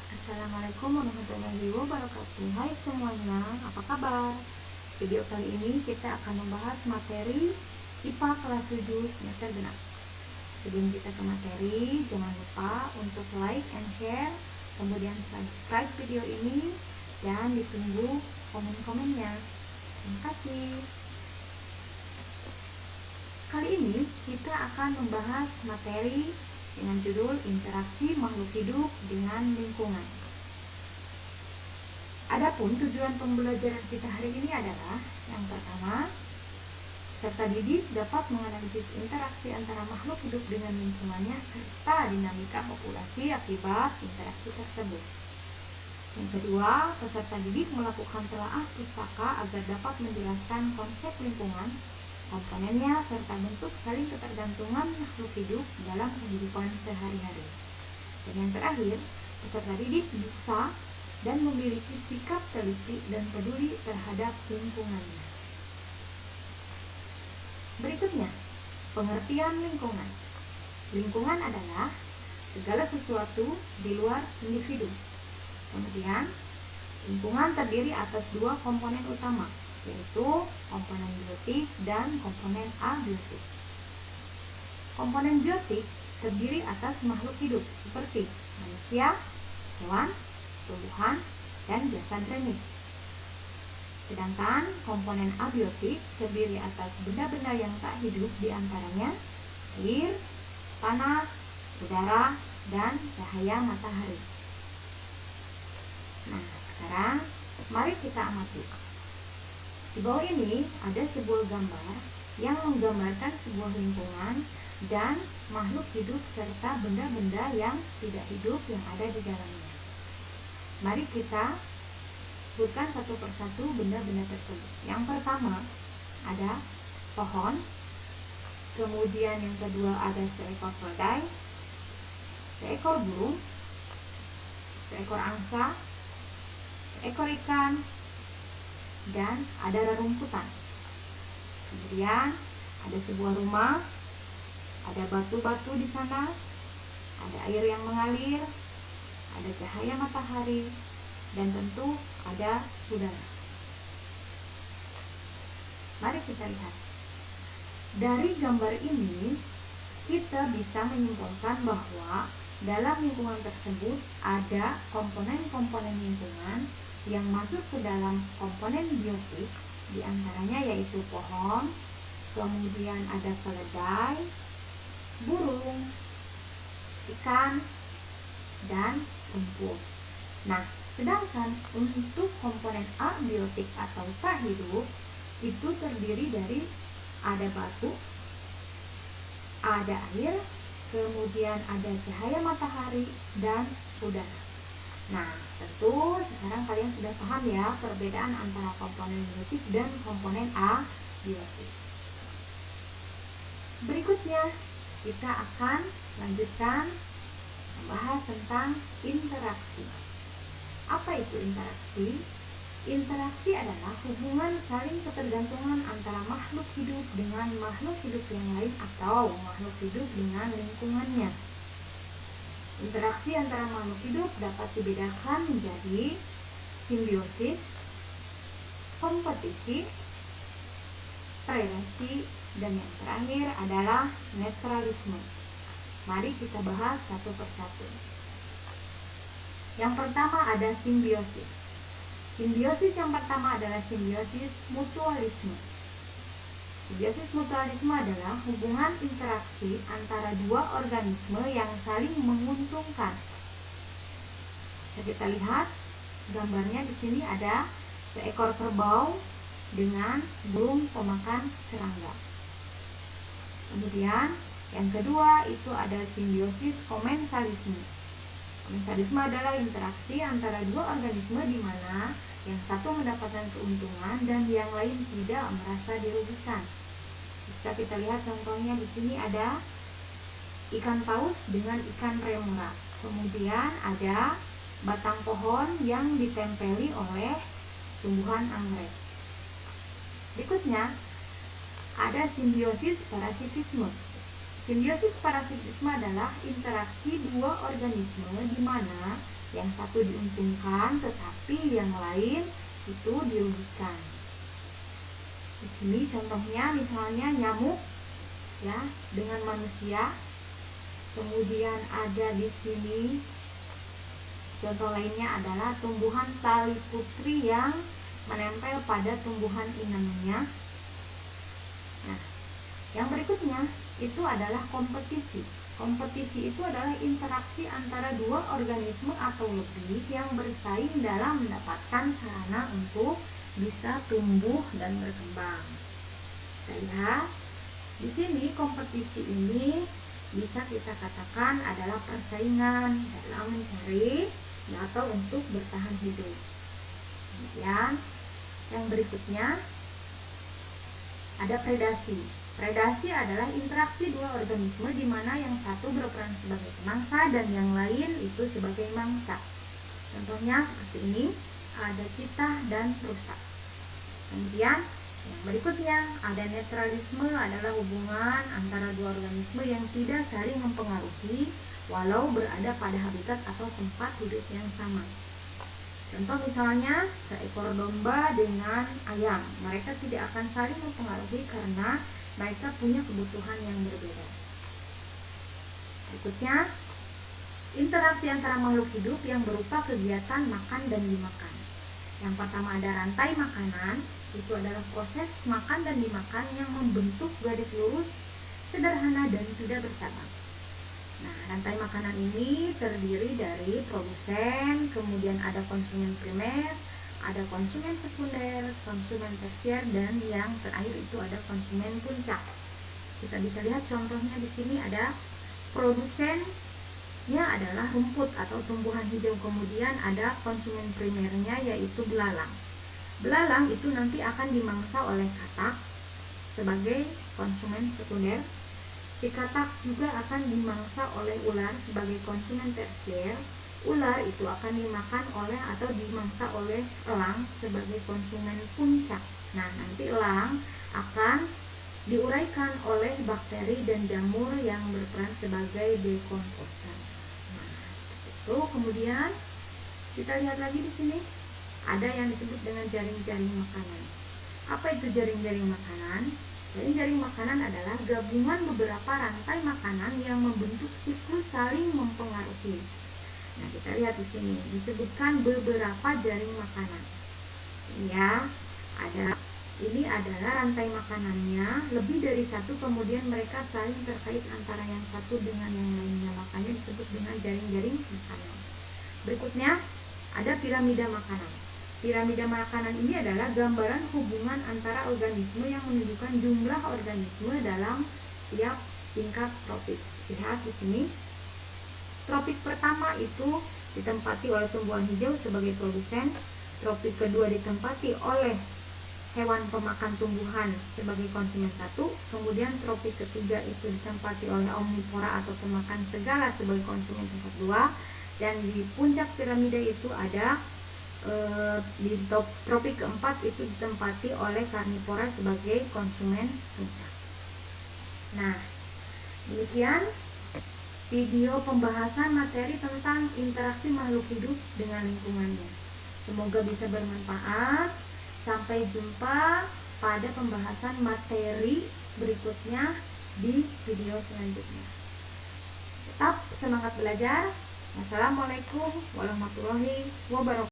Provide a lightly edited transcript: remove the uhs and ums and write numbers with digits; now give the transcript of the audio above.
Assalamualaikum warahmatullahi wabarakatuh. Hai semuanya, apa kabar? Video kali ini kita akan membahas materi IPA kelas 7 semester genap. Sebelum kita ke materi, jangan lupa untuk like and share, kemudian subscribe video ini, dan ditunggu komen-komennya. Terima kasih. Kali ini kita akan membahas materi dengan judul interaksi makhluk hidup dengan lingkungan. Adapun tujuan pembelajaran kita hari ini adalah yang pertama, peserta didik dapat menganalisis interaksi antara makhluk hidup dengan lingkungannya serta dinamika populasi akibat interaksi tersebut. Yang kedua, peserta didik melakukan telaah pustaka agar dapat menjelaskan konsep lingkungan, komponennya, serta bentuk saling ketergantungan makhluk hidup dalam kehidupan sehari-hari. Dan yang terakhir, peserta didik bisa dan memiliki sikap teliti dan peduli terhadap lingkungannya. Berikutnya, pengertian lingkungan. Lingkungan adalah segala sesuatu di luar individu. Kemudian, lingkungan terdiri atas dua komponen utama, yaitu komponen biotik dan komponen abiotik. Komponen biotik terdiri atas makhluk hidup seperti manusia, hewan, tumbuhan, dan jasad renik. Sedangkan komponen abiotik terdiri atas benda-benda yang tak hidup, diantaranya air, tanah, udara, dan cahaya matahari. Nah, sekarang mari kita amati. Di bawah ini ada sebuah gambar yang menggambarkan sebuah lingkungan dan makhluk hidup serta benda-benda yang tidak hidup yang ada di dalamnya. Mari kita sebutkan satu persatu benda-benda tersebut. Yang pertama ada pohon, kemudian yang kedua ada seekor keledai, seekor burung, seekor angsa, seekor ikan, dan ada rerumputan. Kemudian ada sebuah rumah, ada batu-batu di sana, ada air yang mengalir, ada cahaya matahari, dan tentu ada udara. Mari kita lihat. Dari gambar ini kita bisa menyimpulkan bahwa dalam lingkungan tersebut ada komponen-komponen lingkungan yang masuk ke dalam komponen biotik, diantaranya yaitu pohon, kemudian ada keledai, burung, ikan, dan rumput. Nah, sedangkan untuk komponen abiotik atau tak hidup itu terdiri dari ada batu, ada air, kemudian ada cahaya matahari, dan udara. Nah, tentu sekarang kalian sudah paham ya perbedaan antara komponen biotik dan komponen abiotik. Berikutnya kita akan lanjutkan membahas tentang interaksi. Apa itu interaksi? Interaksi adalah hubungan saling ketergantungan antara makhluk hidup dengan makhluk hidup yang lain atau makhluk hidup dengan lingkungannya. Interaksi antara makhluk hidup dapat dibedakan menjadi simbiosis, kompetisi, predasi, dan yang terakhir adalah netralisme. Mari kita bahas satu persatu. Yang pertama ada simbiosis. Simbiosis yang pertama adalah simbiosis mutualisme. Simbiosis mutualisme adalah hubungan interaksi antara dua organisme yang saling menguntungkan. Bisa kita lihat gambarnya di sini ada seekor kerbau dengan burung pemakan serangga. Kemudian yang kedua itu ada simbiosis komensalisme. Komensalisme adalah interaksi antara dua organisme di mana yang satu mendapatkan keuntungan dan yang lain tidak merasa dirugikan. Bisa kita lihat contohnya di sini ada ikan paus dengan ikan remora. Kemudian ada batang pohon yang ditempeli oleh tumbuhan anggrek. Berikutnya ada simbiosis parasitisme. Simbiosis parasitisme adalah interaksi dua organisme di mana Yang satu diuntungkan, tetapi yang lain itu dirugikan. Di sini contohnya misalnya nyamuk ya dengan manusia. Kemudian ada di sini contoh lainnya adalah tumbuhan tali putri yang menempel pada tumbuhan inangnya. Nah, yang berikutnya itu adalah kompetisi. Kompetisi itu adalah interaksi antara dua organisme atau lebih yang bersaing dalam mendapatkan sarana untuk bisa tumbuh dan berkembang. Kita lihat di sini kompetisi ini bisa kita katakan adalah persaingan dalam mencari atau untuk bertahan hidup. Kemudian yang berikutnya ada predasi. Predasi adalah interaksi dua organisme di mana yang satu berperan sebagai pemangsa dan yang lain itu sebagai mangsa. Contohnya seperti ini, ada citah dan rusa. Kemudian yang berikutnya ada netralisme, adalah hubungan antara dua organisme yang tidak saling mempengaruhi walau berada pada habitat atau tempat hidup yang sama. Contoh misalnya seekor domba dengan ayam, mereka tidak akan saling mempengaruhi karena mereka punya kebutuhan yang berbeda. Berikutnya, interaksi antara makhluk hidup yang berupa kegiatan makan dan dimakan. Yang pertama ada rantai makanan, itu adalah proses makan dan dimakan yang membentuk garis lurus, sederhana dan tidak bercabang. Nah, rantai makanan ini terdiri dari produsen, kemudian ada konsumen primer, ada konsumen sekunder, konsumen tersier, dan yang terakhir itu ada konsumen puncak. Kita bisa lihat contohnya di sini ada produsennya adalah rumput atau tumbuhan hijau, kemudian ada konsumen primernya yaitu belalang. Belalang itu nanti akan dimangsa oleh katak sebagai konsumen sekunder. Si katak juga akan dimangsa oleh ular sebagai konsumen tersier. Ular itu akan dimakan oleh atau dimangsa oleh elang sebagai konsumen puncak. Nah, nanti elang akan diuraikan oleh bakteri dan jamur yang berperan sebagai dekomposan. Nah, seperti itu. Kemudian kita lihat lagi di sini ada yang disebut dengan jaring-jaring makanan. Apa itu jaring-jaring makanan? Jaring-jaring makanan adalah gabungan beberapa rantai makanan yang membentuk siklus saling mempengaruhi. Nah, kita lihat di sini disebutkan beberapa jaring makanan. Ya, ini adalah rantai makanannya lebih dari satu, kemudian mereka saling terkait antara yang satu dengan yang lainnya, makanya disebut dengan jaring-jaring makanan. Berikutnya ada piramida makanan. Piramida makanan ini adalah gambaran hubungan antara organisme yang menunjukkan jumlah organisme dalam tiap tingkat tropik. Lihat di sini. Tropik pertama itu ditempati oleh tumbuhan hijau sebagai produsen. Tropik kedua ditempati oleh hewan pemakan tumbuhan sebagai konsumen satu. Kemudian tropik ketiga itu ditempati oleh omnivora atau pemakan segala sebagai konsumen tingkat dua. Dan di puncak piramida itu ada di tropik keempat itu ditempati oleh karnivora sebagai konsumen puncak. Nah, demikian video pembahasan materi tentang interaksi makhluk hidup dengan lingkungannya. Semoga bisa bermanfaat. Sampai jumpa pada pembahasan materi berikutnya di video selanjutnya. Tetap semangat belajar. Wassalamualaikum warahmatullahi wabarakatuh.